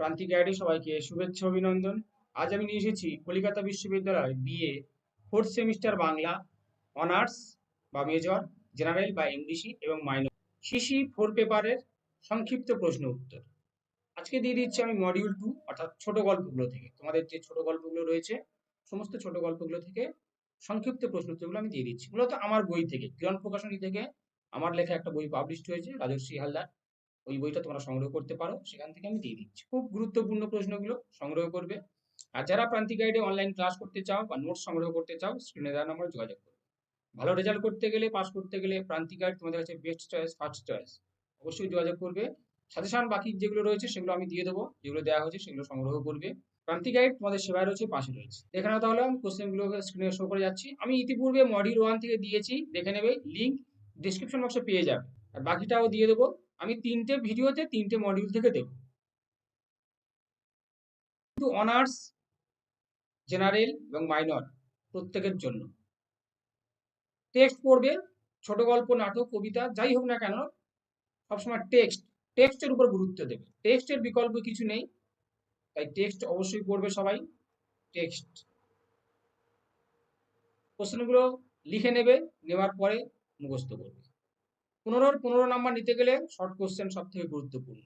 প্রান্তিক গাইডে সবাইকে শুভেচ্ছা অভিনন্দন। আজ আমি নিয়ে এসেছি কলিকাতা বিশ্ববিদ্যালয় BA fourth semester Bangla honours বা মেজর, জেনারেল বা এমডিসি এবং মাইনর সিসি 4 পেপারের সংক্ষিপ্ত প্রশ্ন উত্তর। আজকে দিয়ে দিচ্ছি আমি মডিউল 2 অর্থাৎ ছোট গল্পগুলো থেকে। তোমাদের যে ছোট গল্পগুলো রয়েছে সমস্ত ছোট গল্পগুলো থেকে সংক্ষিপ্ত প্রশ্ন উত্তরগুলো আমি দিয়ে দিচ্ছি। মূলত আমার বই থেকে, কিরণ প্রকাশনী থেকে আমার লেখা একটা বই পাবলিশড হয়েছে, রাজশ্রী হালদার। ওই বইটা তোমরা সংগ্রহ করতে পারো, সেখান থেকে আমি দিয়ে দিচ্ছি। খুব গুরুত্বপূর্ণ প্রশ্নগুলো সংগ্রহ করবে। আর যারা প্রান্তিক গাইডে অনলাইন ক্লাস করতে চাও বা নোটস সংগ্রহ করতে চাও, স্ক্রিনে দেওয়া নম্বরে যোগাযোগ করবে। ভালো রেজাল্ট করতে গেলে, পাস করতে গেলে প্রান্তিক গাইড তোমাদের কাছে বেস্ট চয়েস, ফার্স্ট চয়েস। অবশ্যই যোগাযোগ করবে। সাজেশন বাকি যেগুলো রয়েছে সেগুলো আমি দিয়ে দেবো, যেগুলো দেওয়া হয়েছে সেগুলো সংগ্রহ করবে। প্রান্তিক গাইড তোমাদের সেবায় রয়েছে, পাশে রয়েছে। এখানে তাহলে আমি কোশ্চেনগুলোকে স্ক্রিনে শো করে যাচ্ছি। আমি ইতিপূর্বে মডিউল 1 থেকে দিয়েছি, দেখে নেবে, লিঙ্ক ডিসক্রিপশন বক্সে পেয়ে যাবে। আর বাকিটাও দিয়ে দেবো। আমি 3টে ভিডিওতে 3টে মডিউল থেকে দেবো, কিন্তু অনার্স, জেনারেল এবং মাইনর প্রত্যেকের জন্য। টেক্সট পড়বে, ছোট গল্প, নাটক, কবিতা যাই হোক না কেন, সবসময় টেক্সটের উপর গুরুত্ব দেবে। টেক্সটের বিকল্প কিছু নেই, তাই টেক্সট অবশ্যই পড়বে সবাই। টেক্সট কোশ্চেনগুলো লিখে নেবে, নেওয়ার পরে মুখস্থ করবে। 15 নাম্বার নিতে গেলে শর্ট কোশ্চেন সব থেকে গুরুত্বপূর্ণ।